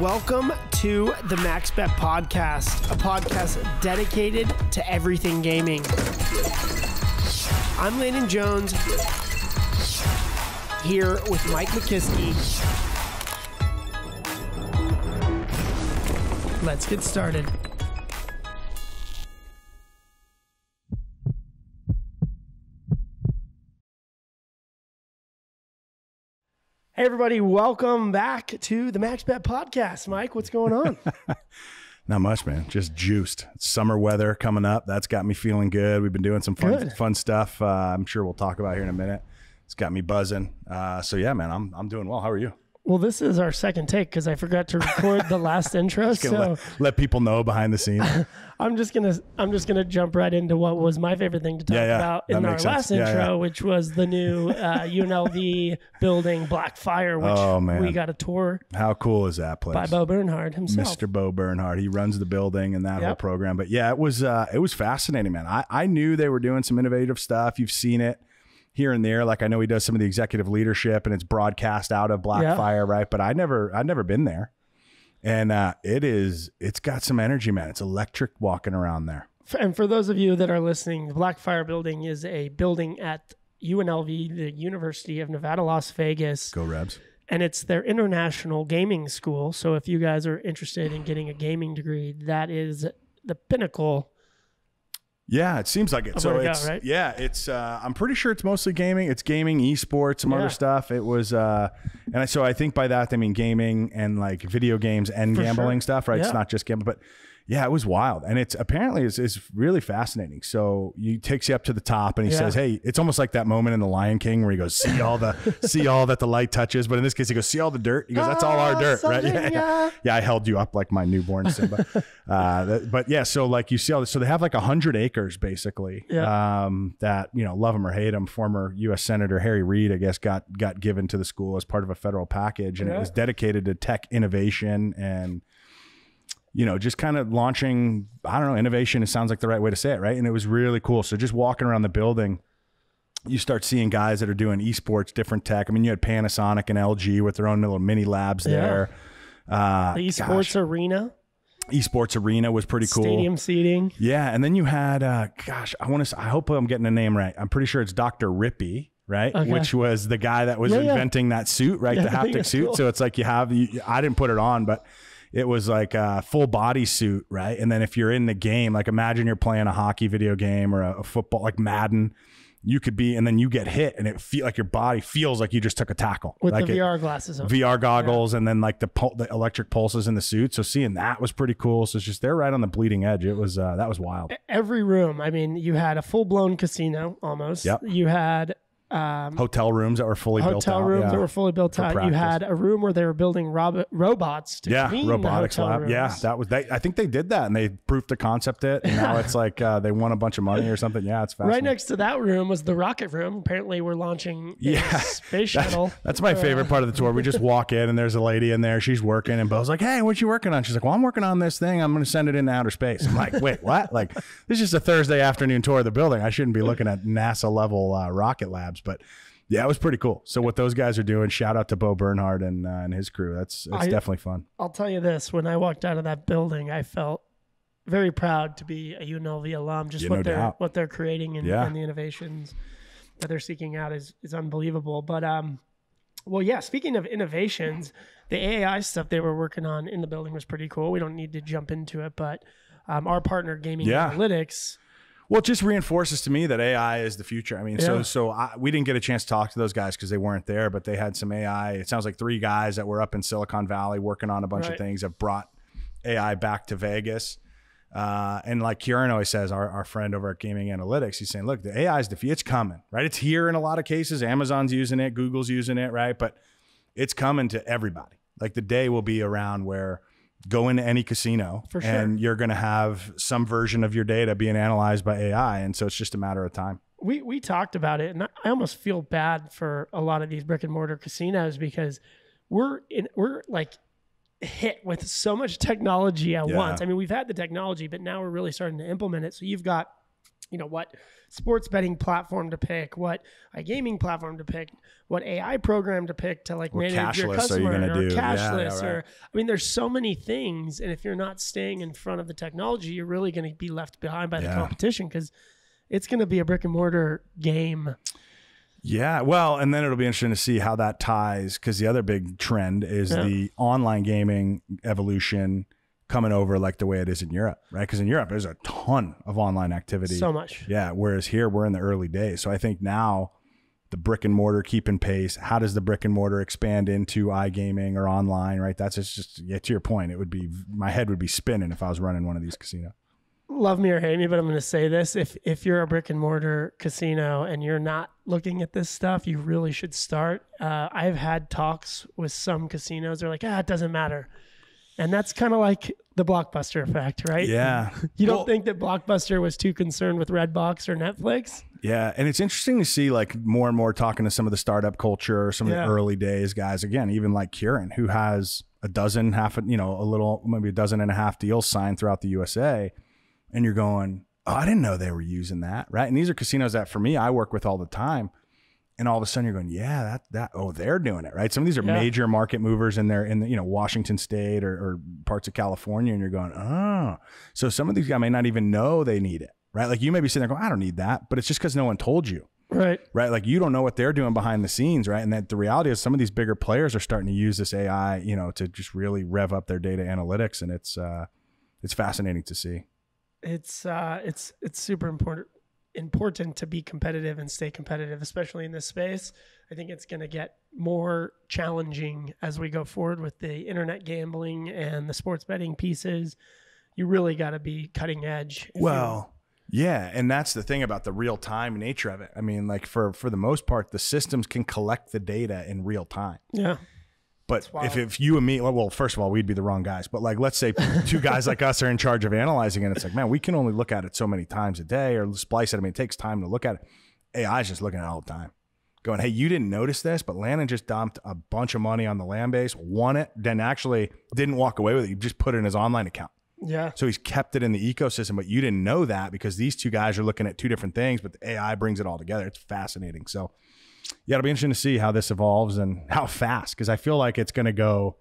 Welcome to the MaxBet Podcast, a podcast dedicated to everything gaming. I'm Landon Jones, here with Mike McKiskey. Let's get started. Hey everybody, welcome back to the MaxBet Podcast. Mike, what's going on? Not much, man. Just juiced. It's summer weather coming up. That's got me feeling good. We've been doing some fun stuff. I'm sure we'll talk about here in a minute. It's got me buzzing. So yeah, man, I'm doing well. How are you? Well, this is our second take because I forgot to record the last intro. So let people know behind the scenes. I'm just gonna jump right into what was my favorite thing to talk about in our last intro, which was the new UNLV building Black Fire, which we got a tour. How cool is that place? By Bo Bernhard himself. Mr. Bo Bernhard. He runs the building and that whole program. But yeah, it was fascinating, man. I knew they were doing some innovative stuff. You've seen it here and there. Like I know he does some of the executive leadership and it's broadcast out of Black Fire, right? But I'd never been there. And it's got some energy, man. It's electric walking around there. And for those of you that are listening, the Black Fire building is a building at UNLV, the University of Nevada, Las Vegas. Go Rebs. And it's their international gaming school. So if you guys are interested in getting a gaming degree, that is the pinnacle. Yeah, it seems like it. So it's right? Yeah, it's I'm pretty sure it's mostly gaming. It's gaming, esports, some other stuff. It was so I think by that they mean gaming and like video games and gambling stuff, right? Yeah. It's not just gambling, but yeah, it was wild. And it's apparently it's really fascinating. So he takes you up to the top and he says, hey, it's almost like that moment in The Lion King where he goes, see all that the light touches. But in this case, he goes, see all the dirt? He goes, that's all our dirt, right? Yeah, I held you up like my newborn Simba. But yeah, so like you see all this. So they have like 100 acres basically that, love them or hate them. Former U.S. Senator Harry Reid, I guess, got given to the school as part of a federal package. And it was dedicated to tech innovation and just kind of launching, I don't know, innovation. It sounds like the right way to say it, right? And it was really cool. So just walking around the building, you start seeing guys that are doing esports, different tech. I mean, you had Panasonic and LG with their own little mini labs there. The esports arena. Esports arena was pretty cool. Stadium seating. Yeah. And then you had, I hope I'm getting the name right. I'm pretty sure it's Dr. Rippey. Right. Okay. Which was the guy that was inventing that suit, right? The haptic suit. Cool. So it's like I didn't put it on, but it was like a full body suit, right? And then if you're in the game, like imagine you're playing a hockey video game or a football, like Madden, you could be, and then you get hit and it feel like your body feels like you just took a tackle. With like the VR glasses on. VR goggles and then like the electric pulses in the suit. So seeing that was pretty cool. So it's just, they're right on the bleeding edge. It was, that was wild. Every room, I mean, you had a full blown casino almost. Yep. You had hotel rooms that were fully built out. Hotel rooms that were fully built out. You had a room where they were building robots to clean robotics the hotel lab. rooms. Yeah, that was. I think they did that and they proved to concept it. And now it's like they won a bunch of money or something. Yeah, it's fascinating. Right next to that room was the rocket room. Apparently, we're launching a space shuttle. That's my favorite part of the tour. We just walk in and there's a lady in there. She's working and Bo's like, "Hey, what you working on?" She's like, "Well, I'm working on this thing. I'm going to send it into outer space." I'm like, "Wait, what?" Like, this is just a Thursday afternoon tour of the building. I shouldn't be looking at NASA level rocket labs, but. Yeah, it was pretty cool. So what those guys are doing, shout out to Bo Bernhard and his crew. It's definitely fun. I'll tell you this, when I walked out of that building, I felt very proud to be a UNLV alum. Just what they're creating and the innovations that they're seeking out is unbelievable. But speaking of innovations, the AI stuff they were working on in the building was pretty cool. We don't need to jump into it, but our partner Gaming Analytics. Well, it just reinforces to me that AI is the future. I mean, we didn't get a chance to talk to those guys because they weren't there, but they had some AI. It sounds like 3 guys that were up in Silicon Valley working on a bunch of things have brought AI back to Vegas. And like Kieran always says, our friend over at Gaming Analytics, he's saying, look, the AI is it's coming, right? It's here in a lot of cases. Amazon's using it, Google's using it, right? But it's coming to everybody. Like the day will be around where go into any casino and you're going to have some version of your data being analyzed by AI. And so it's just a matter of time. We talked about it and I almost feel bad for a lot of these brick and mortar casinos because we're like hit with so much technology at once. I mean, we've had the technology, but now we're really starting to implement it. So you've got what sports betting platform to pick, what iGaming platform to pick, what AI program to pick to like manage your customer, or cashless, or I mean, there's so many things. And if you're not staying in front of the technology, you're really going to be left behind by the competition, because it's going to be a brick and mortar game. Yeah, well, and then it'll be interesting to see how that ties, because the other big trend is the online gaming evolution coming over like the way it is in Europe, right? Because in Europe, there's a ton of online activity. So much. Yeah, whereas here, we're in the early days. So I think now the brick and mortar keeping pace. How does the brick and mortar expand into iGaming or online, right? That's just to your point, it would be, my head would be spinning if I was running one of these casinos. Love me or hate me, but I'm going to say this. If you're a brick and mortar casino and you're not looking at this stuff, you really should start. I've had talks with some casinos. They're like, it doesn't matter. And that's kind of like the Blockbuster effect, right? Yeah. You don't think that Blockbuster was too concerned with Redbox or Netflix? Yeah. And it's interesting to see like more and more talking to some of the startup culture, some of the early days guys, again, even like Kieran, who has a dozen, maybe a dozen and a half deals signed throughout the USA. And you're going, oh, I didn't know they were using that, right? And these are casinos that, for me, I work with all the time. And all of a sudden you're going, they're doing it, right? Some of these are major market movers in the Washington State or parts of California. And you're going, oh. So some of these guys may not even know they need it, right? Like you may be sitting there going, I don't need that. But it's just because no one told you. Right. Like you don't know what they're doing behind the scenes, right? And that the reality is some of these bigger players are starting to use this AI, to just really rev up their data analytics. And it's fascinating to see. It's super important to be competitive and stay competitive, especially in this space. I think it's going to get more challenging as we go forward with the internet gambling and the sports betting pieces. You really got to be cutting edge. Well, yeah. And that's the thing about the real time nature of it. I mean, like for the most part, the systems can collect the data in real time. Yeah. But if you and me, well, first of all, we'd be the wrong guys. But like, let's say two guys like us are in charge of analyzing it. It's like, man, we can only look at it so many times a day or splice it. I mean, it takes time to look at it. AI is just looking at it all the time. Going, hey, you didn't notice this, but Landon just dumped a bunch of money on the land base, won it, then actually didn't walk away with it. You just put it in his online account. Yeah. So he's kept it in the ecosystem, but you didn't know that because these two guys are looking at two different things, but the AI brings it all together. It's fascinating. So yeah, it'll be interesting to see how this evolves and how fast, because I feel like it's going to go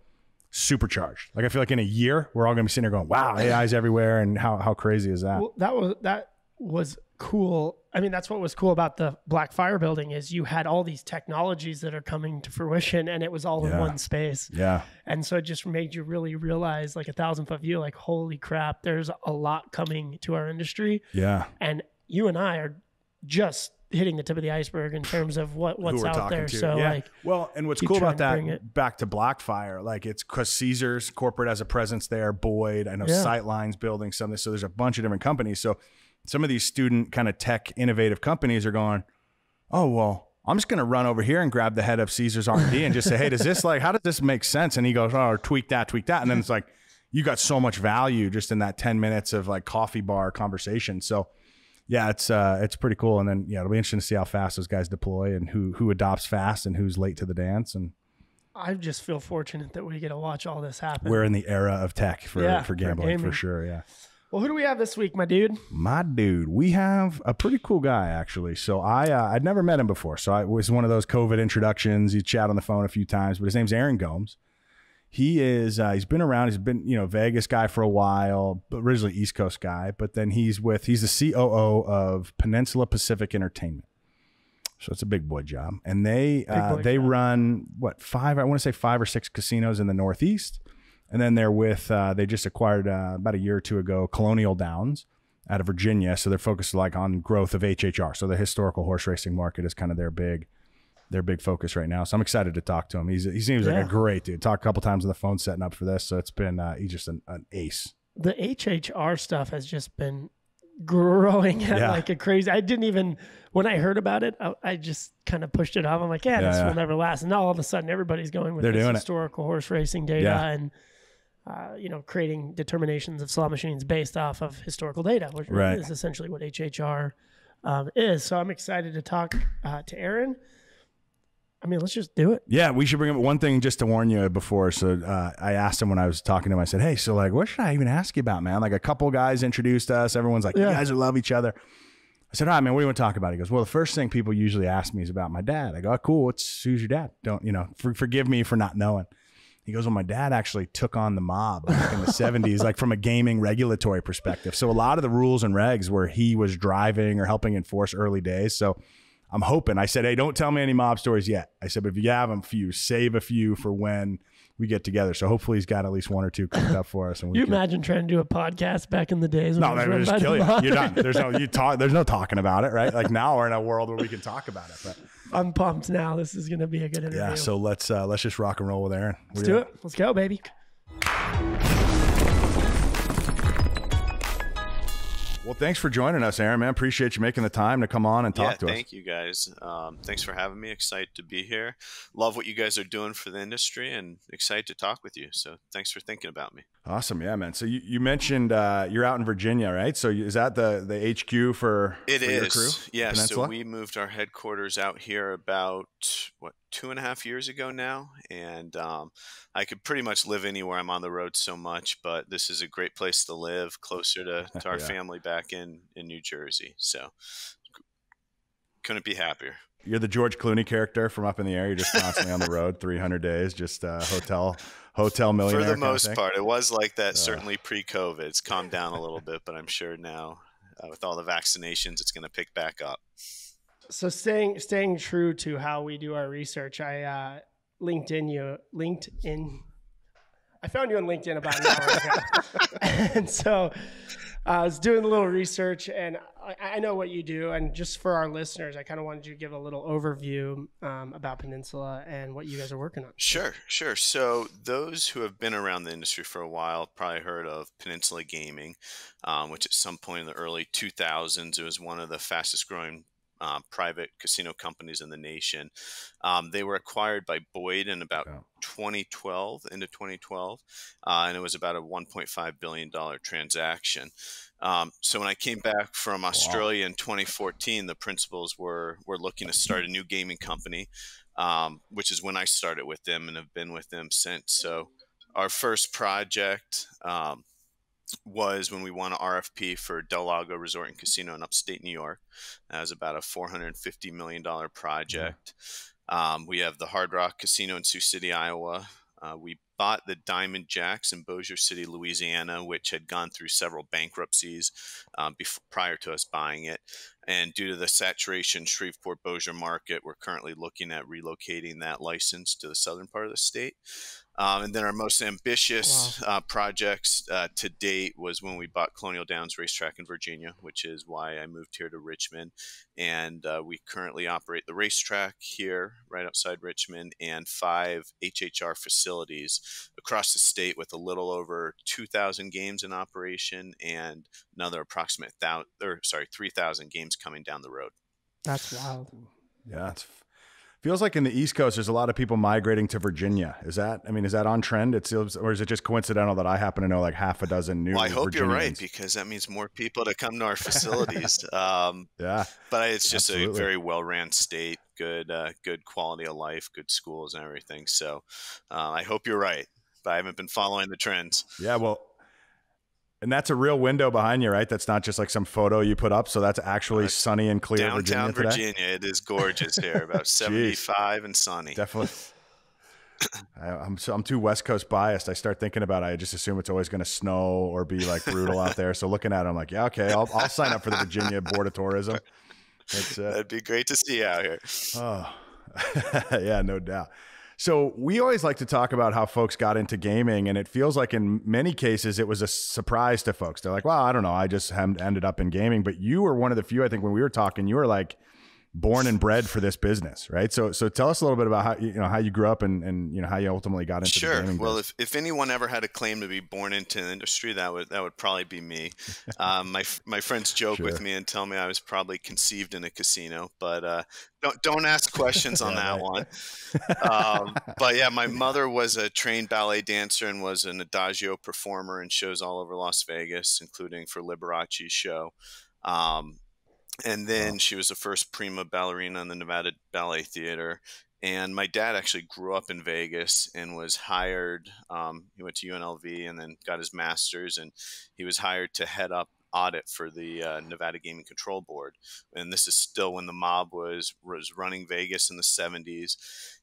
supercharged. Like I feel like in a year, we're all going to be sitting there going, wow, AI's everywhere. And how crazy is that? Well, that was cool. I mean, that's what was cool about the Black Fire building is you had all these technologies that are coming to fruition and it was all in one space. Yeah. And so it just made you really realize, like 1,000-foot view, like, holy crap, there's a lot coming to our industry. Yeah. And you and I are just hitting the tip of the iceberg in terms of what's out there. So well, and what's cool about that, back to Blackfire, like it's because Caesars corporate has a presence there, Boyd, I know Sightline's building something. So there's a bunch of different companies. So some of these student kind of tech innovative companies are going, oh, well, I'm just going to run over here and grab the head of Caesars R&D and just say, hey, how does this make sense? And he goes, oh, tweak that. And then it's like, you got so much value just in that 10 minutes of like coffee bar conversation. So yeah, it's pretty cool. And then, it'll be interesting to see how fast those guys deploy and who adopts fast and who's late to the dance. And I just feel fortunate that we get to watch all this happen. We're in the era of tech for gambling, for sure. Yeah. Well, who do we have this week, my dude? We have a pretty cool guy, actually. So I'd never met him before. So it was one of those COVID introductions. You chat on the phone a few times, but his name's Aaron Gomes. He is, he's been around. He's been, Vegas guy for a while, but originally East Coast guy. But then he's the COO of Peninsula Pacific Entertainment. So it's a big boy job. And they run, 5 or 6 casinos in the Northeast. And then they're they just acquired about a year or two ago, Colonial Downs out of Virginia. So they're focused like on growth of HHR. So the historical horse racing market is kind of their big focus right now. So I'm excited to talk to him. He seems like a great dude. Talked a couple times on the phone setting up for this. So it's been, he's just an ace. The HHR stuff has just been growing at like a crazy, when I heard about it, I just kind of pushed it off. I'm like, this will never last. And now all of a sudden everybody's going with this historical horse racing data and, creating determinations of slot machines based off of historical data, which is essentially what HHR is. So I'm excited to talk to Aaron. I mean, let's just do it. Yeah, we should bring up one thing just to warn you before. So I asked him when I was talking to him, I said, hey, so like, what should I even ask you about, man? Like a couple guys introduced us. Everyone's like, you guys love each other. I said, all right, man, what do you want to talk about? He goes, well, the first thing people usually ask me is about my dad. I go, oh, cool. Who's your dad? Don't, forgive me for not knowing. He goes, well, my dad actually took on the mob back in the 70s, like from a gaming regulatory perspective. So a lot of the rules and regs where he was driving or helping enforce early days. So I'm hoping. I said, hey, don't tell me any mob stories yet. I said, but if you have them, save a few for when we get together. So hopefully he's got at least one or two cooked up for us. And you imagine trying to do a podcast back in the days? No, they would just kill you. You're done. There's no talking about it, right? Like now we're in a world where we can talk about it. But I'm pumped now. This is going to be a good interview. Yeah. So let's just rock and roll with Aaron. Let's do it. Let's go, baby. Well, thanks for joining us, Aaron, man. Appreciate you making the time to come on and talk to us. Thank you, guys. Thanks for having me. Excited to be here. Love what you guys are doing for the industry and excited to talk with you. So thanks for thinking about me. Awesome. Yeah, man. So you mentioned you're out in Virginia, right? So is that the HQ for your crew? Yeah. Peninsula? So we moved our headquarters out here about, 2.5 years ago now. And I could pretty much live anywhere. I'm on the road so much, but this is a great place to live, closer to our family back in New Jersey. So couldn't be happier. You're the George Clooney character from Up in the Air. You're just constantly on the road, 300 days, just hotel millionaire. For the most part, it was like that. Certainly pre-COVID, it's calmed down a little bit, but I'm sure now with all the vaccinations, it's going to pick back up. So staying true to how we do our research, I LinkedIn. I found you on LinkedIn about an hour ago, and so I was doing a little research, and I know what you do. And just for our listeners, I kind of wanted you to give a little overview about Peninsula and what you guys are working on. Sure. So those who have been around the industry for a while probably heard of Peninsula Gaming, which at some point in the early 2000s, it was one of the fastest growing private casino companies in the nation. They were acquired by Boyd in about 2012, and it was about a $1.5 billion transaction. So when I came back from Australia in 2014, the principals were looking to start a new gaming company, which is when I started with them and have been with them since. So our first project was when we won an RFP for Del Lago Resort and Casino in upstate New York. That was about a $450 million project. We have the Hard Rock Casino in Sioux City, Iowa. We bought the Diamond Jacks in Bossier City, Louisiana, which had gone through several bankruptcies prior to us buying it. And due to the saturation Shreveport-Bossier market, we're currently looking at relocating that license to the southern part of the state. And then our most ambitious projects to date was when we bought Colonial Downs Racetrack in Virginia, which is why I moved here to Richmond. And we currently operate the racetrack here right outside Richmond and 5 HHR facilities across the state with a little over 2,000 games in operation and another approximate 3,000 games coming down the road. That's wild. Yeah, feels like in the East Coast, there's a lot of people migrating to Virginia. Is that on trend? Or is it just coincidental that I happen to know like half a dozen new? Well, I hope Virginians? You're right, because that means more people to come to our facilities. But it's just a very well-ran state, good quality of life, good schools and everything. So I hope you're right, but I haven't been following the trends. Yeah, well. And that's a real window behind you, right? That's not just like some photo you put up. So that's actually sunny and clear downtown Virginia today. It is gorgeous here, about 75 and sunny. Definitely. I'm too West Coast biased. I start thinking about it. I just assume it's always going to snow or be like brutal out there. So looking at it, I'm like, yeah, okay, I'll sign up for the Virginia Board of Tourism. That'd be great to see out here. Oh, yeah, no doubt. So we always like to talk about how folks got into gaming, and it feels like in many cases it was a surprise to folks. They're like, well, I don't know, I just ended up in gaming. But you were one of the few, I think, when we were talking, you were like born and bred for this business, right? So tell us a little bit about how you grew up and how you ultimately got into the gaming business. Well, if anyone ever had a claim to be born into the industry, that would probably be me. My friends joke with me and tell me I was probably conceived in a casino, but don't ask questions on that one. But yeah, my mother was a trained ballet dancer and was an adagio performer in shows all over Las Vegas, including for Liberace's show. And then she was the first prima ballerina in the Nevada Ballet Theater. And my dad actually grew up in Vegas and was hired. He went to UNLV and then got his master's, and he was hired to head up audit for the Nevada Gaming Control Board. And this is still when the mob was running Vegas in the 70s.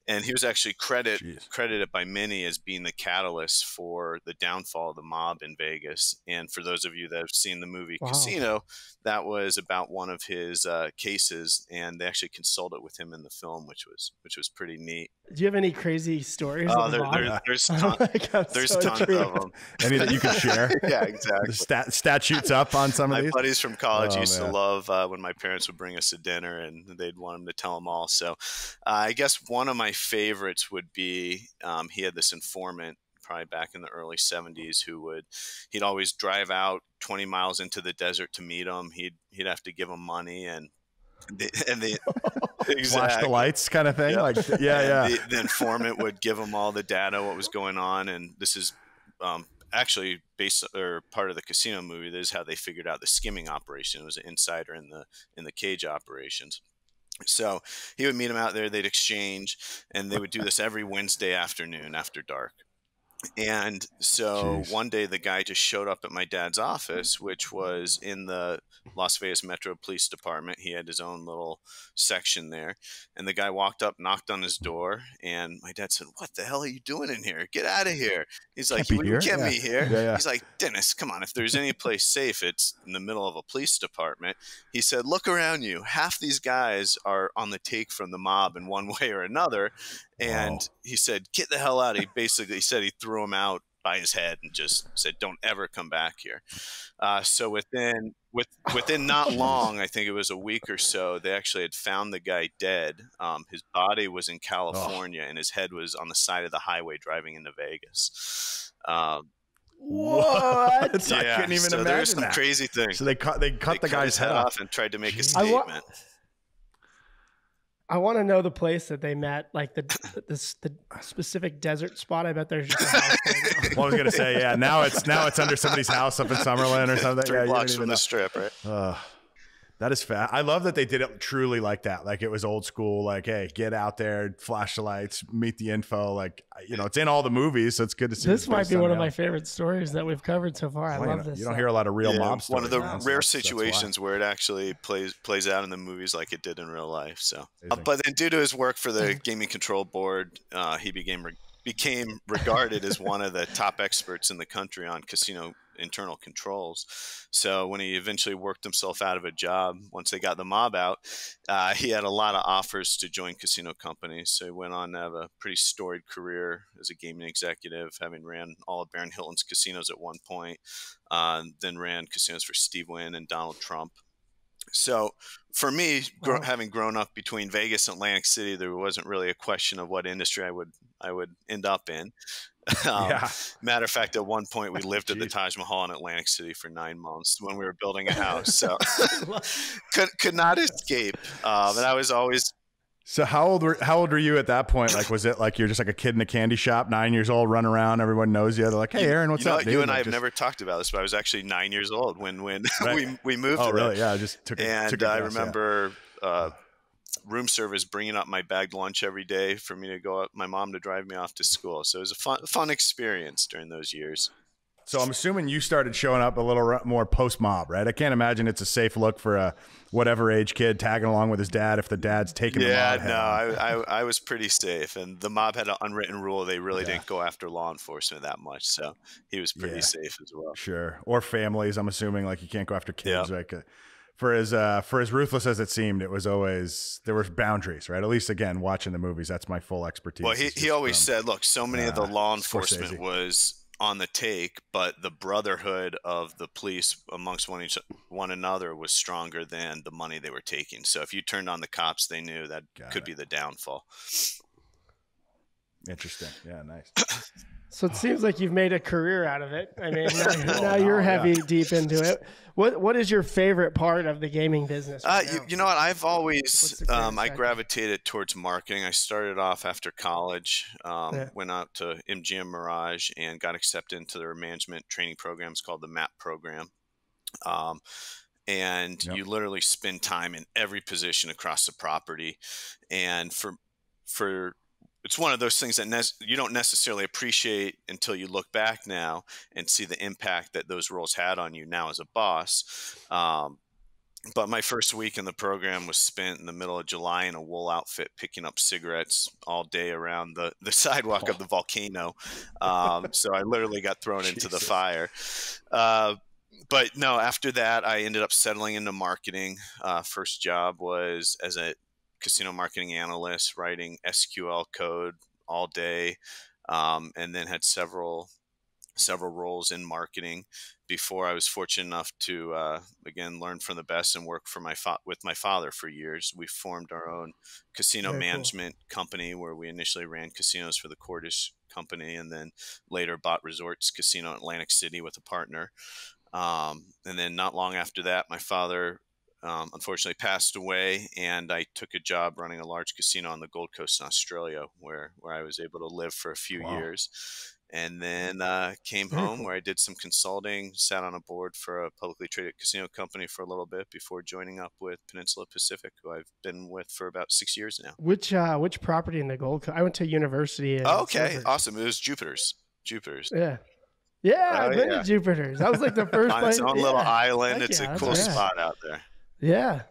And he was actually credited by many as being the catalyst for the downfall of the mob in Vegas. And for those of you that have seen the movie Casino, that was about one of his cases, and they actually consulted with him in the film, which was pretty neat. Do you have any crazy stories? There's tons of them. Any that you could share? Yeah, exactly. Stat shoots up on some of these. My buddies from college used to love when my parents would bring us to dinner, and they'd want them to tell them all. So I guess one of my favorites would be he had this informant probably back in the early 70s he'd always drive out 20 miles into the desert to meet him. He'd have to give him money and exactly. Flash the lights kind of thing. Yep. Like the informant would give him all the data, what was going on. And this is actually part of the Casino movie. This is how they figured out the skimming operation. It was an insider in the cage operations. So he would meet him out there, they'd exchange, and they would do this every Wednesday afternoon after dark. And so one day the guy just showed up at my dad's office, which was in the Las Vegas Metro Police Department. He had his own little section there. And the guy walked up, knocked on his door, and my dad said, "What the hell are you doing in here? Get out of here." He's like, "You can't be here." Yeah. He's like, "Dennis, come on. If there's any place safe, it's in the middle of a police department." He said, "Look around you. Half these guys are on the take from the mob in one way or another." And he said, "Get the hell out." He said he threw him out by his head and just said, "Don't ever come back here." So within not long, I think it was a week or so, they actually had found the guy dead. His body was in California and his head was on the side of the highway driving into Vegas. What? Yeah, I couldn't even imagine there's some that. crazy things. So they cut the guy's his head off and tried to make a statement. I want to know the place that they met, like the specific desert spot. I bet there's just a house there now. Well, I was gonna say, yeah. Now it's under somebody's house up in Summerlin or something. 3 blocks from the strip, right? That is fat. I love that they did it truly like that. Like it was old school. Like, hey, get out there, flash the lights, meet the info. Like, it's in all the movies, so it's good to see. This might be one of my favorite stories that we've covered so far. I love this. You don't hear a lot of real mob stories. One of the rare situations where it actually plays out in the movies like it did in real life. So, but then due to his work for the Gaming Control Board, he became regarded as one of the top experts in the country on casino internal controls. So when he eventually worked himself out of a job, once they got the mob out, he had a lot of offers to join casino companies. So he went on to have a pretty storied career as a gaming executive, having ran all of Baron Hilton's casinos at one point, then ran casinos for Steve Wynn and Donald Trump. So for me, having grown up between Vegas and Atlantic City, there wasn't really a question of what industry I would end up in. Matter of fact, at one point we lived at the Taj Mahal in Atlantic City for 9 months when we were building a house. So could not escape. But I was always. So how old were you at that point? Like, was it like you're just like a kid in a candy shop, 9 years old, running around, everyone knows you? They're like, "Hey, Aaron, what's up?" You and I have never talked about this, but I was actually 9 years old when right. we moved. Oh, really? Yeah, I just took. I remember room service bringing up my bagged lunch every day for me to go up, my mom to drive me off to school. So it was a fun experience during those years. So I'm assuming you started showing up a little more post-mob, right? I can't imagine it's a safe look for a whatever age kid tagging along with his dad if the dad's taking the mob. I was pretty safe. And the mob had an unwritten rule. They really didn't go after law enforcement that much. So he was pretty safe as well. Sure. Or families, I'm assuming. Like you can't go after kids. Right? For as ruthless as it seemed, it was always, there were boundaries, right? At least, again, watching the movies, that's my full expertise. Well, he always said, look, so many of the law enforcement Scorsese was on the take, but the brotherhood of the police amongst one another was stronger than the money they were taking. So if you turned on the cops, they knew that could be the downfall. Interesting. Yeah, nice. So it seems like you've made a career out of it. I mean, now you're deep into it. What is your favorite part of the gaming business? You know what? I've always I gravitated towards marketing. I started off after college, went out to MGM Mirage and got accepted into their management training programs called the MAP program. And you literally spend time in every position across the property. And for it's one of those things that you don't necessarily appreciate until you look back now and see the impact that those roles had on you now as a boss. But my first week in the program was spent in the middle of July in a wool outfit, picking up cigarettes all day around the sidewalk of the volcano. So I literally got thrown into the fire. But no, after that, I ended up settling into marketing. First job was as a casino marketing analyst, writing SQL code all day, and then had several roles in marketing before I was fortunate enough to again learn from the best and work for with my father for years. We formed our own casino management company where we initially ran casinos for the Cordish company and then later bought Resorts Casino in Atlantic City with a partner. And then not long after that, my father unfortunately passed away, and I took a job running a large casino on the Gold Coast in Australia where I was able to live for a few years. And then came home where I did some consulting, sat on a board for a publicly traded casino company for a little bit before joining up with Peninsula Pacific, who I've been with for about 6 years now. Which property in the Gold Coast? I went to university. Okay, awesome. It was Jupiter's. Yeah. Yeah, I've been to Jupiter's. That was like the first on its own little island. It's a cool spot out there. Yeah.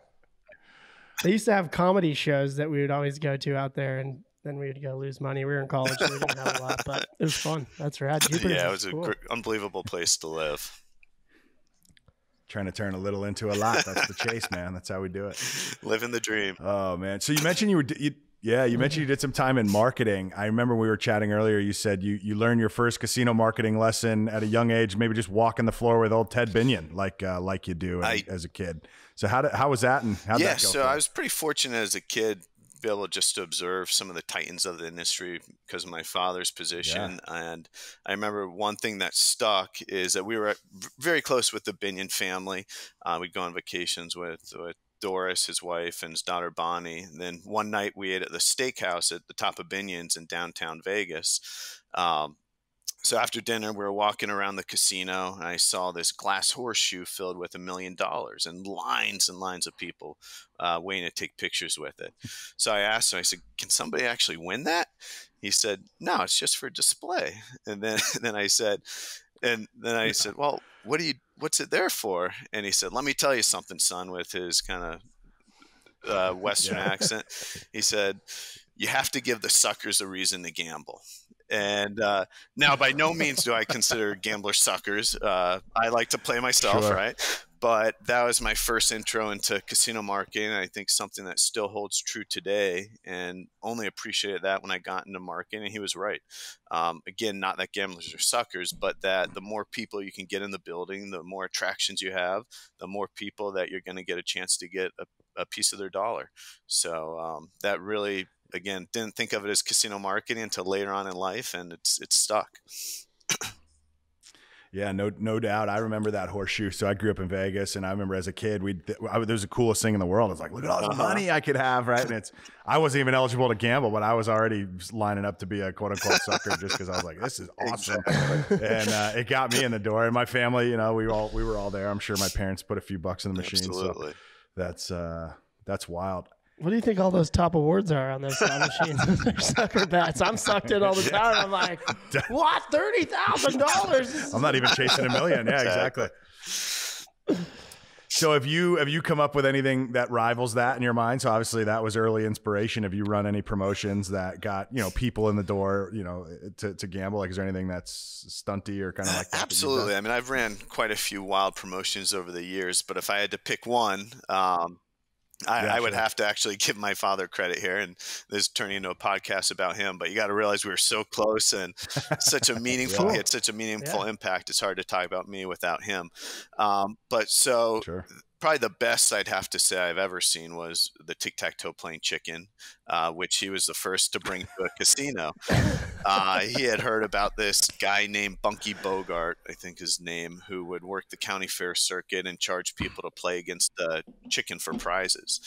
They used to have comedy shows that we would always go to out there, and then we would go lose money. We were in college, so we didn't have a lot, but it was fun. That's rad. Jupiter's it was an unbelievable place to live. Trying to turn a little into a lot. That's the chase, man. That's how we do it. Living the dream. Oh, man. So you mentioned you mentioned you did some time in marketing. I remember we were chatting earlier. You said you learned your first casino marketing lesson at a young age, maybe just walking the floor with old Ted Binion, like you do as a kid. So how was that, and how'd that go? So I was pretty fortunate as a kid to be able just to observe some of the titans of the industry because of my father's position. Yeah. And I remember one thing that stuck is that we were very close with the Binion family. We'd go on vacations with Doris, his wife, and his daughter Bonnie. And then one night we ate at the steakhouse at the top of Binion's in downtown Vegas. So after dinner, we were walking around the casino, and I saw this glass horseshoe filled with $1 million and lines of people waiting to take pictures with it. So I asked him, I said, "Can somebody actually win that?" He said, "No, it's just for display." And then I said, "Well, what's it there for?" And he said, "Let me tell you something, son," with his kind of Western accent. He said, "You have to give the suckers a reason to gamble." And now, by no means do I consider gamblers suckers. I like to play myself, right? But that was my first intro into casino marketing. And I think something that still holds true today, and only appreciated that when I got into marketing. And he was right. Again, not that gamblers are suckers, but that the more people you can get in the building, the more attractions you have, the more people that you're going to get a chance to get a piece of their dollar. So that really, again, didn't think of it as casino marketing until later on in life, and it's stuck. Yeah, no doubt. I remember that horseshoe. So I grew up in Vegas, and I remember as a kid, it was the coolest thing in the world. I was like, look at all this money I could have, right? And I wasn't even eligible to gamble, but I was already lining up to be a quote unquote sucker just because I was like, this is awesome. Exactly. And it got me in the door. And my family, we were all there. I'm sure my parents put a few bucks in the machine. Absolutely. So that's wild. What do you think all those top awards are on those slot machines? They're sucker bets. I'm sucked in all the time. I'm like, what? $30,000? I'm not even chasing $1 million. Yeah, exactly. So have you come up with anything that rivals that in your mind? So obviously that was early inspiration. Have you run any promotions that got, people in the door, to gamble? Like, is there anything that's stunty or kind of like that? Absolutely. I mean, I've ran quite a few wild promotions over the years, but if I had to pick one, I would have to actually give my father credit here, and this is turning into a podcast about him, but you got to realize we were so close and such a meaningful, he had such a meaningful impact. It's hard to talk about me without him. Probably the best I'd have to say I've ever seen was the tic-tac-toe playing chicken, which he was the first to bring to a casino. He had heard about this guy named Bunky Bogart, I think his name, who would work the county fair circuit and charge people to play against the chicken for prizes.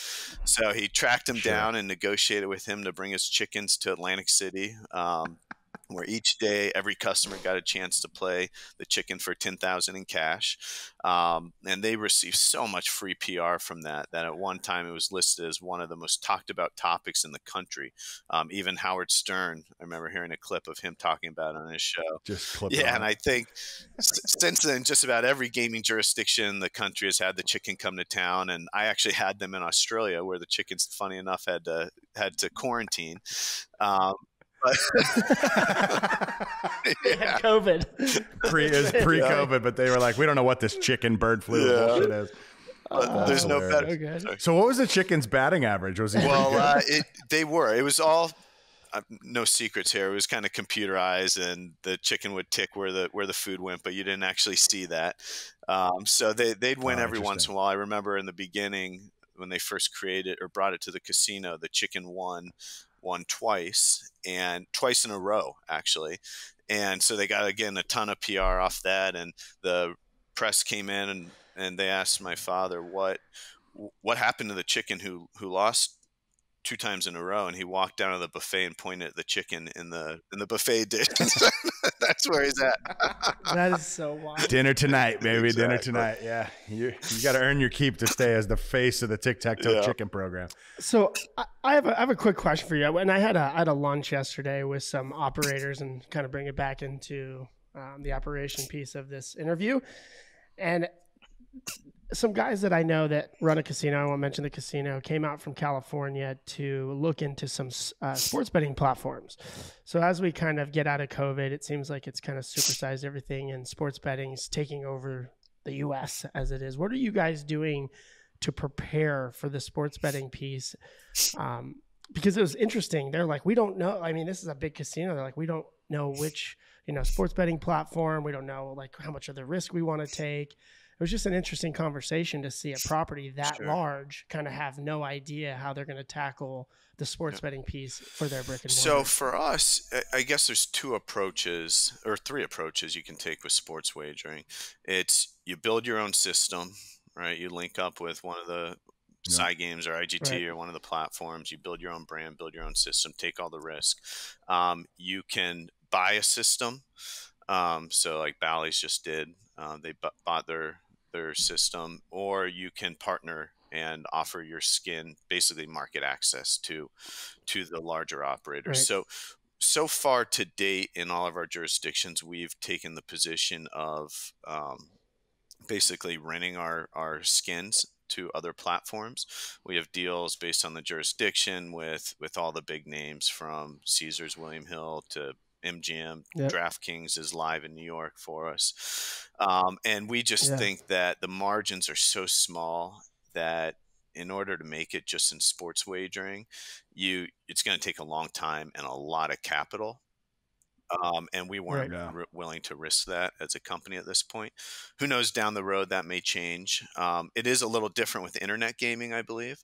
So he tracked him down and negotiated with him to bring his chickens to Atlantic City. where each day every customer got a chance to play the chicken for $10,000 in cash. And they received so much free PR from that at one time it was listed as one of the most talked about topics in the country. Even Howard Stern, I remember hearing a clip of him talking about it on his show. And I think since then, just about every gaming jurisdiction in the country has had the chicken come to town. And I actually had them in Australia, where the chickens, funny enough, had to quarantine. COVID. Pre-COVID, but they were like, we don't know what this chicken bird flu bullshit is. There's no better. So what was the chicken's batting average? Was he it was all no secrets here. It was kind of computerized, and the chicken would tick where the food went, but you didn't actually see that. So they'd win every once in a while. I remember in the beginning when they first created or brought it to the casino, the chicken won twice, and twice in a row, actually. And so they got, again, a ton of PR off that, and the press came in and they asked my father what happened to the chicken who lost 2 times in a row, and he walked down to the buffet and pointed at the chicken in the buffet dish. That's where he's at. That is so wild. Dinner tonight, baby. Exactly. Dinner tonight. Yeah, you got to earn your keep to stay as the face of the tic-tac-toe chicken program. So I have a quick question for you. And I had a lunch yesterday with some operators, and kind of bring it back into the operation piece of this interview. And some guys that I know that run a casino, I won't mention the casino, came out from California to look into some sports betting platforms. So as we kind of get out of COVID, it seems like it's kind of supersized everything, and sports betting is taking over the U.S. as it is. What are you guys doing to prepare for the sports betting piece? Because it was interesting. They're like, we don't know. I mean, this is a big casino. They're like, we don't know which, sports betting platform. We don't know like how much of the risk we want to take. It was just an interesting conversation to see a property that large kind of have no idea how they're going to tackle the sports betting piece for their brick and mortar. So for us, I guess there's 2 approaches or 3 approaches you can take with sports wagering. It's you build your own system, right? You link up with one of the Cygames or IGT or one of the platforms. You build your own brand, build your own system, take all the risk. You can buy a system. So like Bally's just did. They bought their system, or you can partner and offer your skin, basically market access to the larger operators. Right. So far to date in all of our jurisdictions, we've taken the position of basically renting our skins to other platforms. We have deals based on the jurisdiction with all the big names, from Caesars, William Hill to MGM. DraftKings is live in New York for us. And we just think that the margins are so small that in order to make it just in sports wagering, it's going to take a long time and a lot of capital. And we weren't willing to risk that as a company at this point. Who knows, down the road that may change. It is a little different with internet gaming, I believe,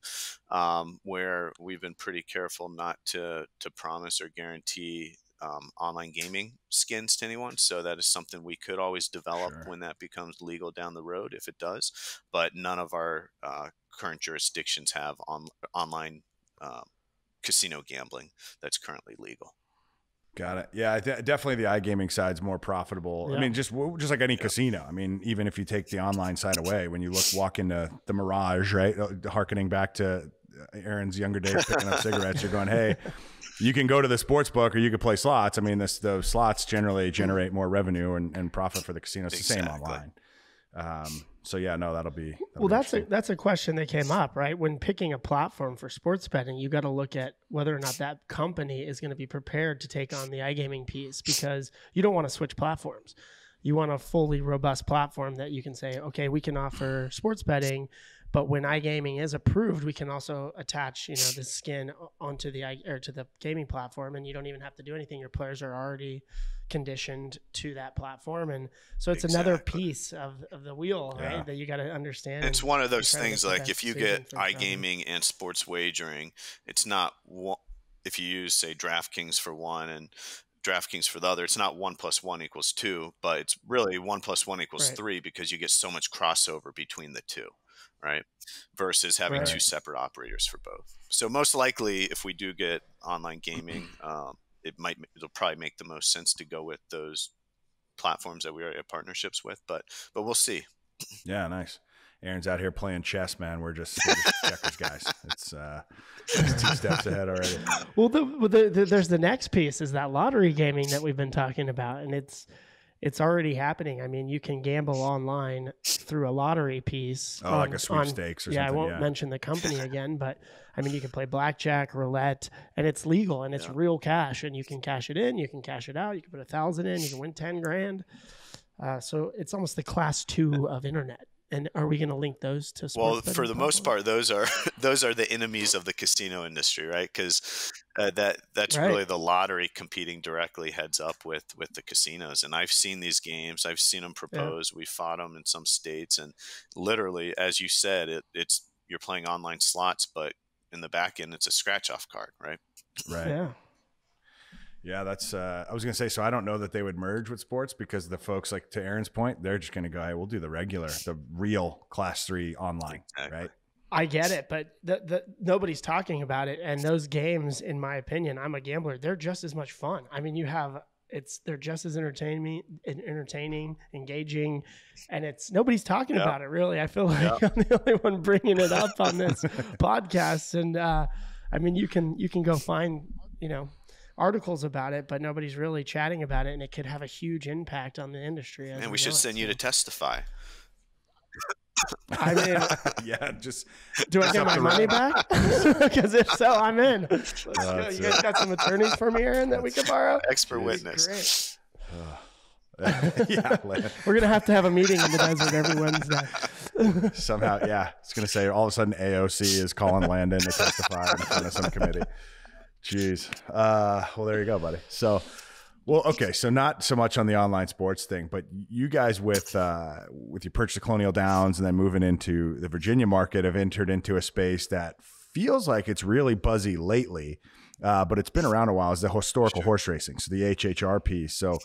where we've been pretty careful not to promise or guarantee online gaming skins to anyone. So that is something we could always develop when that becomes legal down the road, if it does. But none of our current jurisdictions have online casino gambling that's currently legal. Got it. Yeah, definitely the iGaming side's more profitable. I mean, just like any casino. I mean, even if you take the online side away, when you walk into the Mirage, right, harkening back to Aaron's younger days picking up cigarettes, you're going, hey, you can go to the sports book or you can play slots. I mean, the slots generally generate more revenue and profit for the casino. It's the same online. So yeah, no, that'll be that's a question that came up, right? When picking a platform for sports betting, you got to look at whether or not that company is going to be prepared to take on the iGaming piece, because you don't want to switch platforms. You want a fully robust platform that you can say, okay, we can offer sports betting, but when iGaming is approved, we can also attach, the skin onto to the gaming platform, and you don't even have to do anything. Your players are already conditioned to that platform, and so it's another piece of the wheel, right? That you got to understand. It's one of those things, like if you get iGaming and sports wagering, it's not if you use, say, DraftKings for one and DraftKings for the other, it's not 1 + 1 = 2, but it's really 1 + 1 = 3, because you get so much crossover between the two. Right. Versus having two separate operators for both. So most likely, if we do get online gaming, it'll probably make the most sense to go with those platforms that we already have partnerships with, but we'll see. Yeah, nice. Aaron's out here playing chess, man. We're just checkers guys. It's 2 steps ahead already. Well, there's the next piece is that lottery gaming that we've been talking about, and it's already happening. I mean, you can gamble online through a lottery piece. Like a sweepstakes or something. I won't mention the company again, but I mean, you can play blackjack, roulette, and it's legal and it's real cash, and you can cash it in, you can cash it out, you can put 1,000 in, you can win 10 grand. So it's almost the class 2 of internet. And are we going to link those to sports? Well, for the most part, those are the enemies of the casino industry, right? Because that's really the lottery competing directly heads up with the casinos. And I've seen these games. I've seen them proposed. We fought them in some states, and literally, as you said, it's you're playing online slots, but in the back end, it's a scratch off card, right? Right. Yeah. Yeah, that's. I was gonna say, so I don't know that they would merge with sports because the folks, like to Aaron's point, they're just gonna go, hey, we'll do the real class 3 online, right? I get it, but nobody's talking about it. And those games, in my opinion, I'm a gambler. They're just as much fun. I mean, they're just as entertaining, engaging, and nobody's talking about it really. I feel like I'm the only one bringing it up on this podcast. And I mean, you can go find articles about it, but nobody's really chatting about it, and it could have a huge impact on the industry. And we should send you to testify. I mean, yeah, just do I get my money back? Because if so, I'm in. Let's go. You guys got some attorneys for me, Aaron, that we could borrow? Expert witness. Great. Yeah, we're gonna have to have a meeting in the desert every Wednesday. Somehow, yeah, it's gonna say all of a sudden AOC is calling Landon to testify in front of some committee. Jeez. Well, there you go, buddy. So, okay. So not so much on the online sports thing, but you guys with your purchase of Colonial Downs and then moving into the Virginia market have entered into a space that feels like it's really buzzy lately, but it's been around a while. Is the historical horse racing, so the HHR piece. So,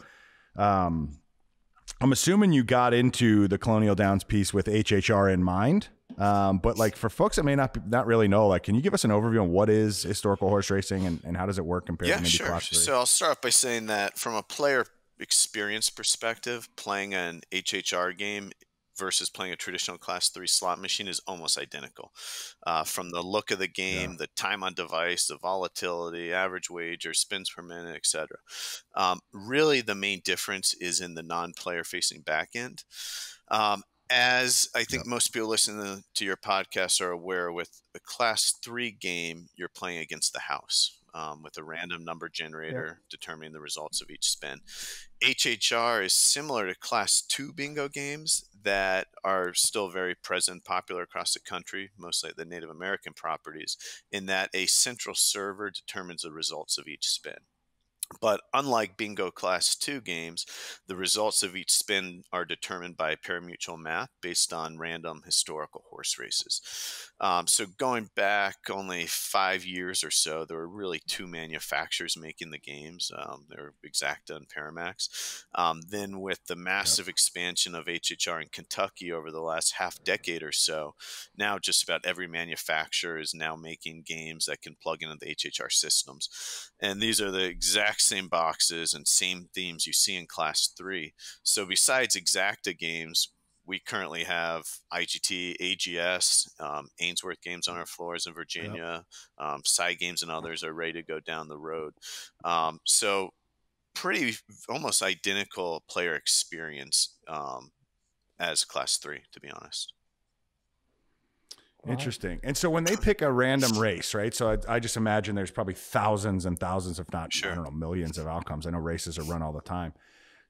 I'm assuming you got into the Colonial Downs piece with HHR in mind. But like for folks that may not really know, like, can you give us an overview on what is historical horse racing and how does it work compared to maybe Class 3? So I'll start off by saying that from a player experience perspective, playing an HHR game versus playing a traditional Class 3 slot machine is almost identical. From the look of the game, the time on device, the volatility, average wager, spins per minute, etc. Really, the main difference is in the non-player facing back end. As I think most people listening to your podcast are aware, with a Class 3 game, you're playing against the house with a random number generator determining the results of each spin. HHR is similar to Class 2 bingo games that are still very present, popular across the country, mostly at the Native American properties, in that a central server determines the results of each spin. But unlike bingo Class 2 games, the results of each spin are determined by parimutuel math based on random historical horse races. So going back only 5 years or so, there were really 2 manufacturers making the games. They were Exacta and Paramax. Then with the massive expansion of HHR in Kentucky over the last half decade or so, now just about every manufacturer is now making games that can plug into the HHR systems. And these are the exact same boxes and same themes you see in Class 3. So besides Exacta games, we currently have IGT, AGS, Ainsworth games on our floors in Virginia, Side Games and others are ready to go down the road. So pretty almost identical player experience as Class 3, to be honest. Interesting. And so when they pick a random race, right? So I just imagine there's probably thousands and thousands, if not, I don't know, millions of outcomes. I know races are run all the time.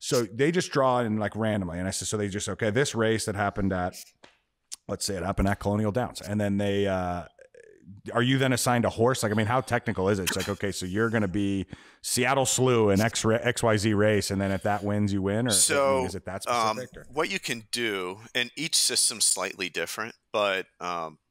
So they just draw in like randomly. And I said, so they just, okay, this race that happened at, let's say it happened at Colonial Downs. And then they, are you then assigned a horse? Like, I mean, how technical is it? It's like, okay, so you're going to be Seattle Slew in XYZ race. And then if that wins, you win? Or so, is it that specific? What you can do, and each system's slightly different, but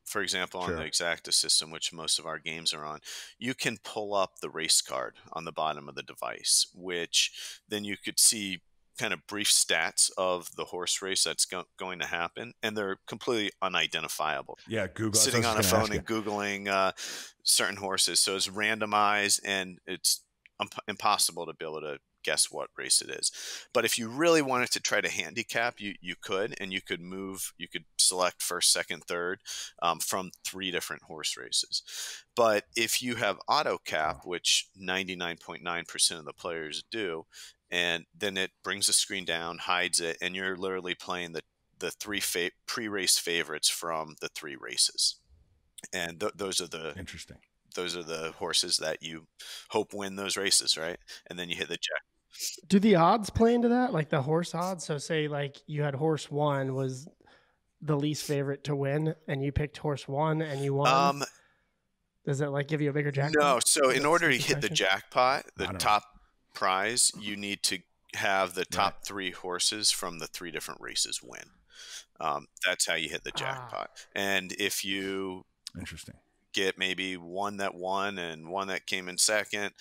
for example, on the Exacta system, which most of our games are on, you can pull up the race card on the bottom of the device, which then you could see kind of brief stats of the horse race that's going to happen, and they're completely unidentifiable. Yeah, Google. Sitting on a phone and Googling certain horses. So it's randomized, and it's impossible to be able to guess what race it is. But if you really wanted to try to handicap, you could, and you could select first, second, third from 3 different horse races. But if you have auto cap, which 99.9% of the players do, and then it brings the screen down, hides it, and you're literally playing the 3 pre-race favorites from the 3 races. And those are the interesting. Those are the horses that you hope win those races, right? And then you hit the jack. Do the odds play into that? Like the horse odds? So say like you had horse 1 was the least favorite to win and you picked horse 1 and you won. Does it like give you a bigger jackpot? No. So in order to hit the jackpot, the top prize, you need to have the top 3 horses from the 3 different races win. That's how you hit the jackpot. And if you get maybe one that won and one that came in second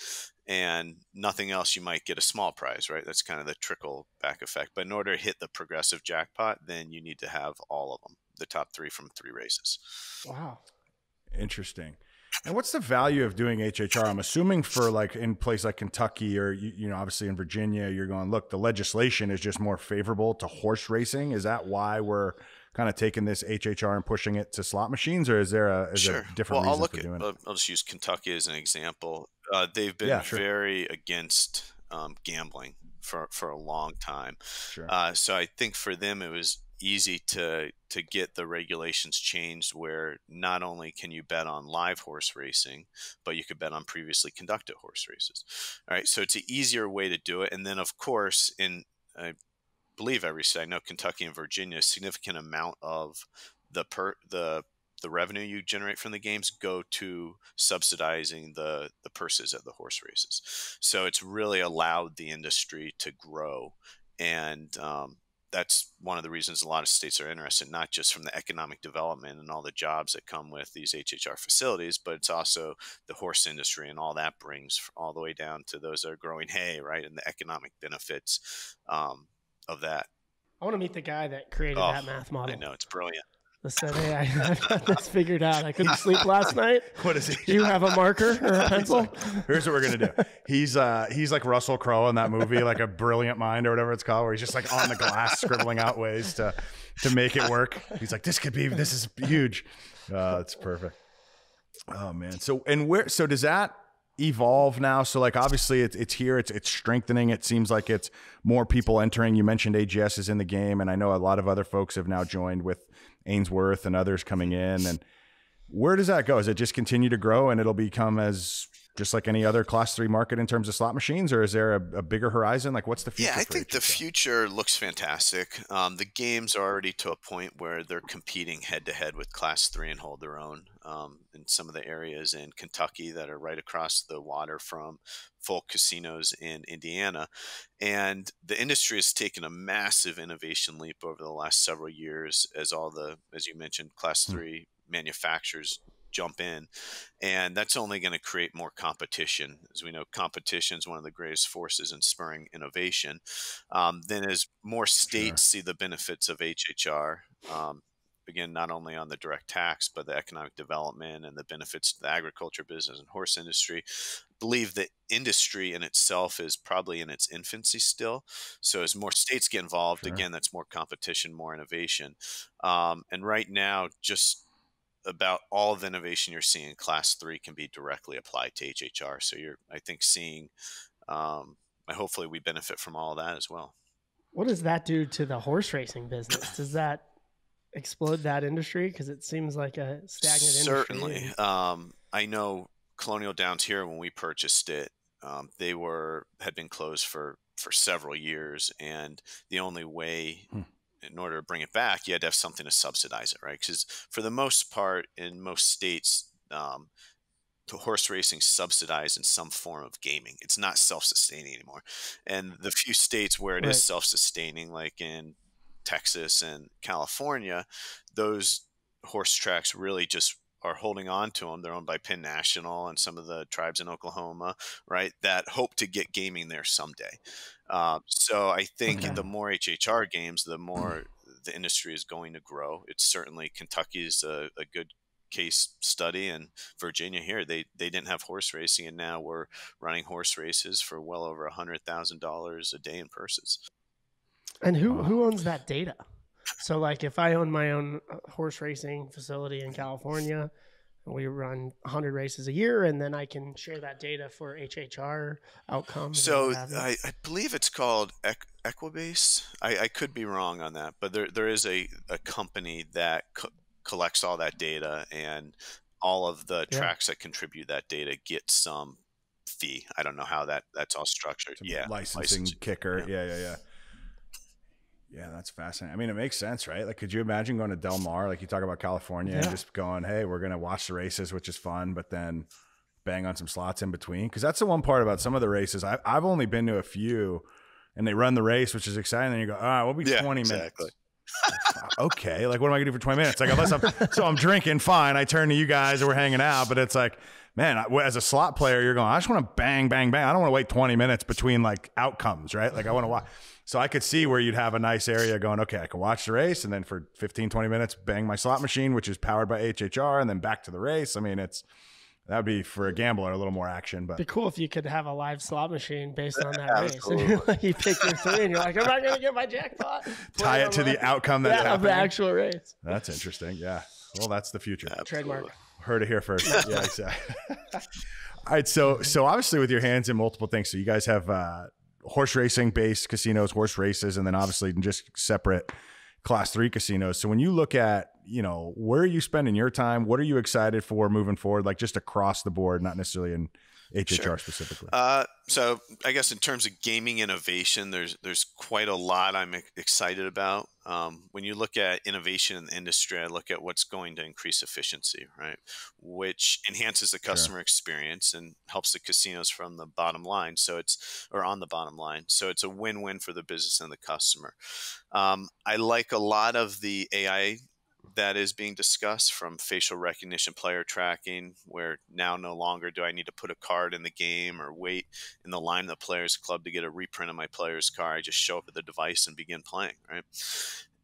and nothing else, you might get a small prize, right? That's kind of the trickle back effect. But in order to hit the progressive jackpot, then you need to have all of them, the top 3 from 3 races. Wow. Interesting. And what's the value of doing HHR? I'm assuming for like in place like Kentucky or, you know, obviously in Virginia, you're going, look, the legislation is just more favorable to horse racing. Is that why we're kind of taking this HHR and pushing it to slot machines, or is there a different reason for doing it? I'll just use Kentucky as an example. They've been very against gambling for a long time. So I think for them it was easy to get the regulations changed where not only can you bet on live horse racing, but you could bet on previously conducted horse races. All right, so it's an easier way to do it. And then of course I believe every state, I know Kentucky and Virginia, a significant amount of the revenue you generate from the games go to subsidizing the purses at the horse races. So it's really allowed the industry to grow. And that's one of the reasons a lot of states are interested, not just from the economic development and all the jobs that come with these HHR facilities, but it's also the horse industry and all that brings all the way down to those that are growing hay, right? And the economic benefits of that. I want to meet the guy that created that math model. I know, it's brilliant. I said, hey, I've got this figured out. I couldn't sleep last night. What is it? Do you have a marker or a pencil? Here's what we're going to do. He's like Russell Crowe in that movie, like A Brilliant Mind or whatever it's called, where he's just like on the glass scribbling out ways to make it work. He's like, this is huge. It's perfect. Oh man. So does that evolve now? So like, obviously it's here, it's strengthening. It seems like it's more people entering. You mentioned AGS is in the game, and I know a lot of other folks have now joined with Ainsworth and others coming in. And where does that go? Does it just continue to grow and it'll become as just like any other class 3 market in terms of slot machines, or is there a bigger horizon? Like what's the future? Yeah, I think the future looks fantastic. The games are already to a point where they're competing head to head with class 3 and hold their own in some of the areas in Kentucky that are right across the water from full casinos in Indiana. And the industry has taken a massive innovation leap over the last several years as you mentioned, class 3 manufacturers jump in, and that's only going to create more competition. As we know, competition is one of the greatest forces in spurring innovation. Then as more states see the benefits of HHR, again, not only on the direct tax, but the economic development and the benefits to the agriculture business and horse industry, I believe the industry in itself is probably in its infancy still. So as more states get involved, again, that's more competition, more innovation. And right now, just about all of the innovation you're seeing in class 3 can be directly applied to HHR. So you're, I think, seeing, hopefully we benefit from all of that as well. What does that do to the horse racing business? Does that explode that industry? Because it seems like a stagnant Certainly. industry. I know Colonial Downs here, when we purchased it, they had been closed for several years. And the only way in order to bring it back, you had to have something to subsidize it, right? Because for the most part, in most states, horse racing subsidized in some form of gaming. It's not self-sustaining anymore. And the few states where it is self-sustaining, like in Texas and California, those horse tracks really just are holding on to them. They're owned by Penn National and some of the tribes in Oklahoma, right, that hope to get gaming there someday. So I think the more HHR games, the more the industry is going to grow. It's certainly, Kentucky is a good case study in Virginia here. They didn't have horse racing, and now we're running horse races for well over $100,000 a day in purses. And who owns that data? So like if I own my own horse racing facility in California, we run 100 races a year, and then I can share that data for HHR outcomes. So I believe it's called Equibase. I could be wrong on that, but there is a company that collects all that data, and all of the tracks that contribute that data get some fee. I don't know how that's all structured. Licensing kicker. Yeah. Yeah, that's fascinating. I mean, it makes sense, right? Like, could you imagine going to Del Mar, like you talk about California, and just going, hey, we're going to watch the races, which is fun, but then bang on some slots in between? Because that's the one part about some of the races. I've only been to a few, and they run the race, which is exciting. And you go, all right, we'll be 20 minutes. Okay, like, what am I going to do for 20 minutes? Like, unless I'm drinking, fine, I turn to you guys, or we're hanging out. But it's like, man, as a slot player, you're going, I just want to bang, bang, bang. I don't want to wait 20 minutes between, like, outcomes, right? Like, I want to watch. So I could see where you'd have a nice area going, okay, I can watch the race, and then for 15, 20 minutes, bang my slot machine, which is powered by HHR, and then back to the race. I mean, that would be, for a gambler, a little more action. But it'd be cool if you could have a live slot machine based on that race. And you pick your three, and you're like, I'm not going to get my jackpot. Tie it to the outcome that's happening. Of the actual race. That's interesting. Yeah. Well, that's the future. Trademark. Heard it here first. Yeah, exactly. All right. So obviously with your hands in multiple things, so you guys have horse racing based casinos, horse races, and then obviously just separate class 3 casinos. So when you look at, where are you spending your time? What are you excited for moving forward? Like, just across the board, not necessarily in HHR specifically. So I guess in terms of gaming innovation, there's quite a lot I'm excited about. When you look at innovation in the industry, I look at what's going to increase efficiency, right? Which enhances the customer experience and helps the casinos from the bottom line. On the bottom line. So it's a win-win for the business and the customer. I like a lot of the AI that is being discussed, from facial recognition, player tracking, where now no longer do I need to put a card in the game or wait in the line of the players club to get a reprint of my player's card. I just show up at the device and begin playing, right?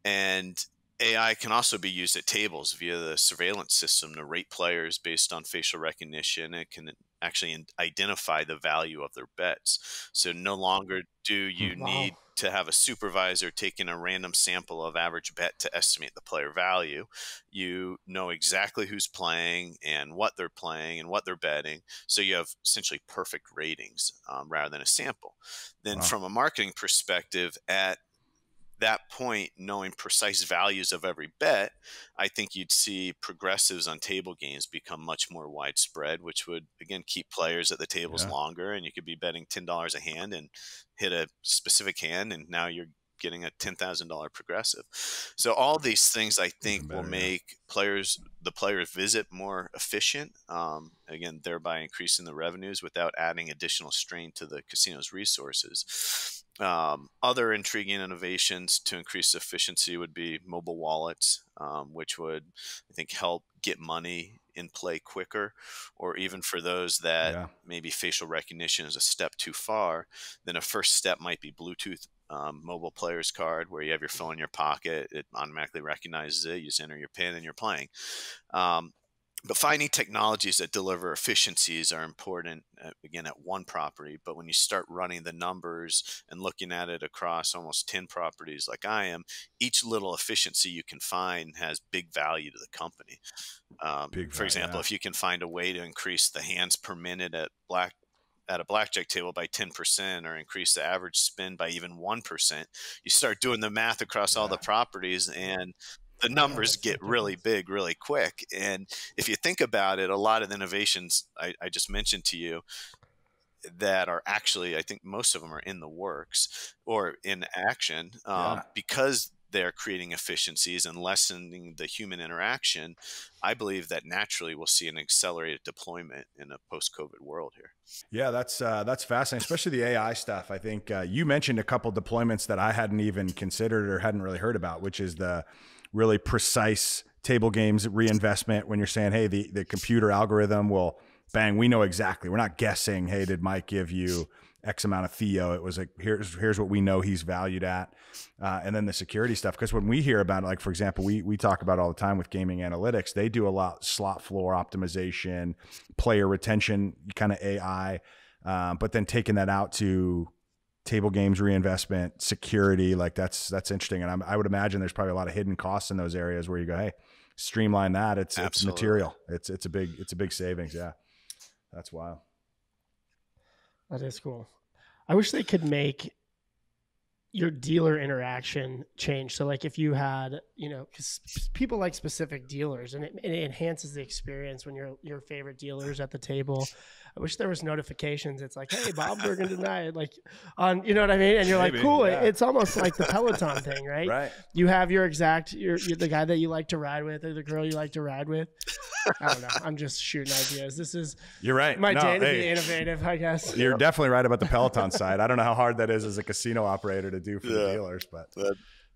And AI can also be used at tables via the surveillance system to rate players based on facial recognition. It can actually identify the value of their bets. So no longer do you need to have a supervisor taking a random sample of average bet to estimate the player value. You know exactly who's playing and what they're playing and what they're betting. So you have essentially perfect ratings rather than a sample. Then from a marketing perspective, at that point, knowing precise values of every bet, I think you'd see progressives on table games become much more widespread, which would, again, keep players at the tables longer. And you could be betting $10 a hand and hit a specific hand, and now you're getting a $10,000 progressive. So all these things, I think, will make the players visit more efficient, again, thereby increasing the revenues without adding additional strain to the casino's resources. Other intriguing innovations to increase efficiency would be mobile wallets, which would, I think, help get money in play quicker, or even for those that maybe facial recognition is a step too far, then a first step might be Bluetooth mobile player's card, where you have your phone in your pocket, it automatically recognizes it, you just enter your PIN and you're playing. But finding technologies that deliver efficiencies are important, again, at one property. But when you start running the numbers and looking at it across almost 10 properties like I am, each little efficiency you can find has big value to the company. For example, if you can find a way to increase the hands per minute at a blackjack table by 10%, or increase the average spin by even 1%, you start doing the math across all the properties, and the numbers get really big really quick. And if you think about it, a lot of the innovations I just mentioned to you that are actually, I think most of them are in the works or in action, because they're creating efficiencies and lessening the human interaction. I believe that naturally we'll see an accelerated deployment in a post-COVID world here. Yeah, that's fascinating, especially the AI stuff. I think you mentioned a couple deployments that I hadn't even considered or hadn't really heard about, which is the really precise table games reinvestment, when you're saying, hey, the computer algorithm will bang, we know exactly. We're not guessing, hey, did Mike give you X amount of Theo? It was like, here's what we know he's valued at. And then the security stuff. Because when we hear about it, like, for example, we talk about all the time with gaming analytics, they do a lot slot floor optimization, player retention, kind of AI, but then taking that out to table games reinvestment, security, like that's interesting. And I would imagine there's probably a lot of hidden costs in those areas where you go, hey, streamline that. It's material. It's a big savings. Yeah. That's wild. That is cool. I wish they could make your dealer interaction change. So like if you had, because people like specific dealers, and it enhances the experience when your favorite dealer's at the table. I wish there was notifications. It's like, hey, Bob Bergen denied, like on, you know what I mean? And you're maybe, like, cool. Yeah. It's almost like the Peloton thing, right? Right. You have you're the guy that you like to ride with, or the girl you like to ride with. I don't know. I'm just shooting ideas. You're right. My day to be innovative, I guess. You're definitely right about the Peloton side. I don't know how hard that is as a casino operator to do for the dealers, but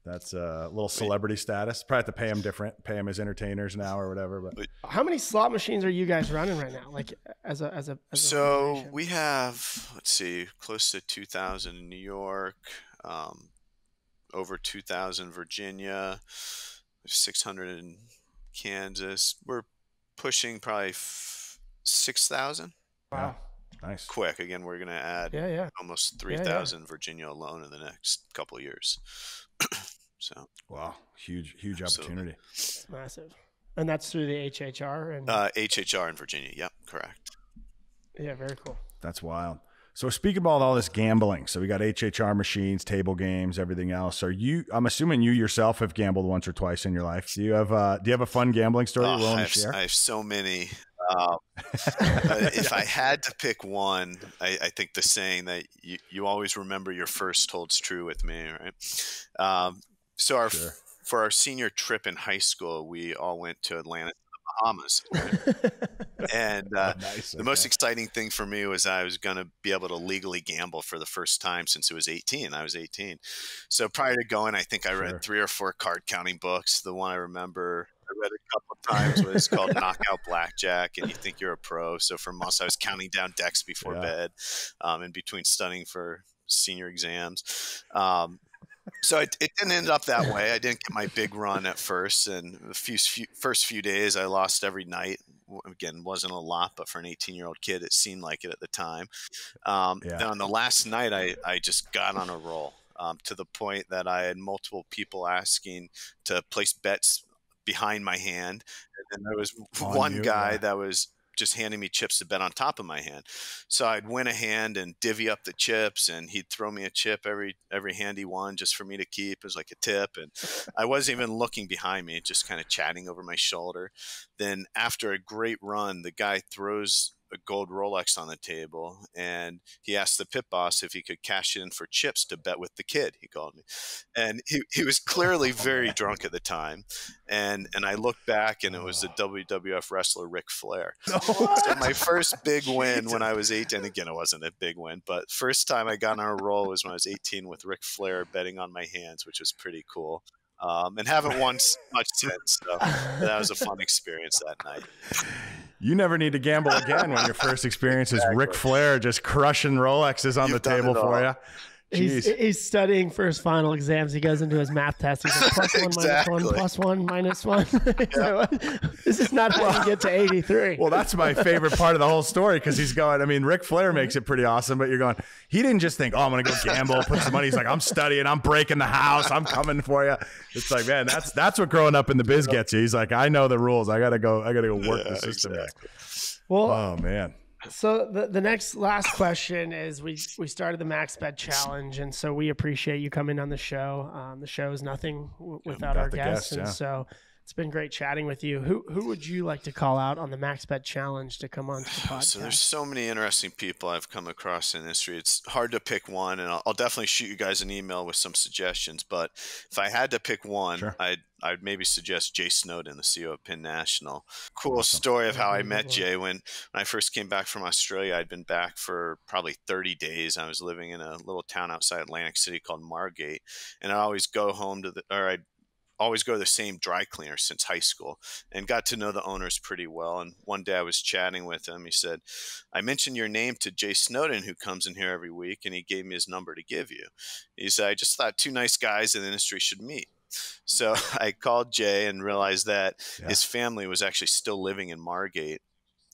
that's a little celebrity status. Probably have to pay them different, pay them as entertainers now or whatever. But how many slot machines are you guys running right now? Like so we have, let's see, close to 2,000 in New York, over 2,000 Virginia, 600 in Kansas. We're pushing probably 6,000. Wow. Nice. Quick. Again, we're going to add almost 3,000 Virginia alone in the next couple of years. So wow, huge opportunity. It's massive. And that's through the HHR and HHR in Virginia. Yep, correct. Yeah, very cool. That's wild. So speaking about all this gambling, so we got HHR machines, table games, everything else. I'm assuming you yourself have gambled once or twice in your life. Do you have a fun gambling story you're willing to share? I have so many. If I had to pick one, I think the saying that you always remember your first holds true with me, right? For our senior trip in high school, we all went to Atlanta, Bahamas. Right? And the most exciting thing for me was I was going to be able to legally gamble for the first time since it was 18. I was 18. So prior to going, I think I read 3 or 4 card counting books. The one I remember I read a couple of times was called Knockout Blackjack, and you think you're a pro. So for months I was counting down decks before bed, in between studying for senior exams. So it didn't end up that way. I didn't get my big run at first, and the first few days I lost every night. Again, wasn't a lot, but for an 18-year-old kid, it seemed like it at the time. Then on the last night, I just got on a roll, to the point that I had multiple people asking to place bets behind my hand. And then there was one guy that was just handing me chips to bet on top of my hand. So I'd win a hand and divvy up the chips, and he'd throw me a chip every hand he won just for me to keep. It was like a tip. And I wasn't even looking behind me, just kind of chatting over my shoulder. Then after a great run, the guy throws a gold Rolex on the table, and he asked the pit boss if he could cash in for chips to bet with the kid, he called me. And he was clearly very drunk at the time. And I looked back, and it was the WWF wrestler Ric Flair. So my first big win when I was 18, again, it wasn't a big win, but first time I got on a roll was when I was 18 with Ric Flair betting on my hands, which was pretty cool. And haven't won much since. So that was a fun experience that night. You never need to gamble again when your first experience is Ric Flair just crushing Rolexes on the table for you. He's studying for his final exams. He goes into his math test. He's like, +1, -1, +1, -1. This is not how you get to 83. Well, that's my favorite part of the whole story, because he's going, I mean, Ric Flair makes it pretty awesome, but you're going, he didn't just think, oh, I'm going to go gamble, put some money. He's like, I'm studying, I'm breaking the house, I'm coming for you. It's like, man, that's what growing up in the biz gets you. He's like, I know the rules. I gotta go work the system. Exactly. Well, oh man. So the last question is, we started the Max Bet Challenge, and so we appreciate you coming on the show. The show is nothing without our guests, and so it's been great chatting with you. Who would you like to call out on the Max Bet Challenge to come on to the podcast? So there's so many interesting people I've come across in the industry. It's hard to pick one, and I'll definitely shoot you guys an email with some suggestions. But if I had to pick one, I'd maybe suggest Jay Snowden, the CEO of Penn National. Cool story of how I met Jay. When I first came back from Australia, I'd been back for probably 30 days. I was living in a little town outside Atlantic City called Margate, and I'd always go home I'd always go to the same dry cleaner since high school, and got to know the owners pretty well. And one day I was chatting with him. He said, I mentioned your name to Jay Snowden, who comes in here every week, and he gave me his number to give you. He said, I just thought two nice guys in the industry should meet. So I called Jay and realized that his family was actually still living in Margate,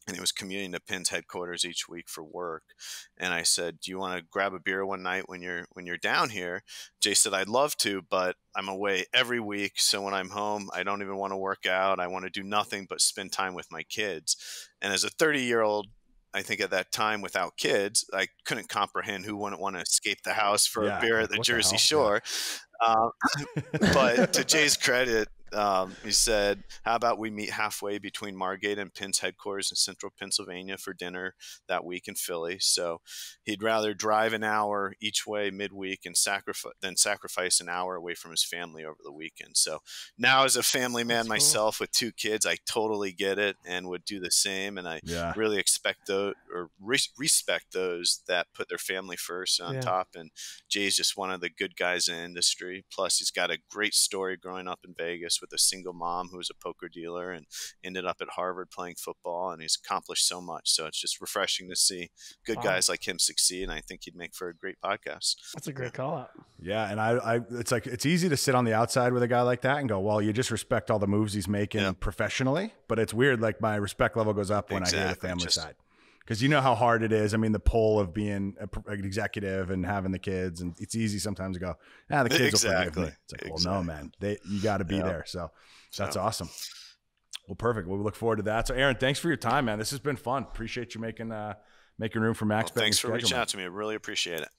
and he was commuting to Penn's headquarters each week for work. And I said, do you want to grab a beer one night when you're down here? Jay said, I'd love to, but I'm away every week. So when I'm home, I don't even want to work out. I want to do nothing but spend time with my kids. And as a 30-year-old, I think at that time without kids, I couldn't comprehend who wouldn't want to escape the house for a beer at the Jersey Shore. But to Jay's credit, he said, how about we meet halfway between Margate and Penn's headquarters in central Pennsylvania for dinner that week in Philly. So he'd rather drive an hour each way midweek and sacrifice an hour away from his family over the weekend. So now, as a family man myself with two kids, I totally get it and would do the same. And I really expect those, or respect those that put their family first on top. And Jay's just one of the good guys in the industry. Plus, he's got a great story growing up in Vegas with a single mom who was a poker dealer and ended up at Harvard playing football, and he's accomplished so much. So it's just refreshing to see good guys like him succeed, and I think he'd make for a great podcast. That's a great call out. Yeah, and it's easy to sit on the outside with a guy like that and go, well, you just respect all the moves he's making professionally, but it's weird, like my respect level goes up when I hear the family side. Because you know how hard it is. I mean, the pull of being an executive and having the kids, and it's easy sometimes to go, the kids will forgive me. It's like, well, no, man, you got to be there. So that's awesome. Well, perfect. Well, we look forward to that. So, Aaron, thanks for your time, man. This has been fun. Appreciate you making room for Max. Thanks for reaching out to me. I really appreciate it.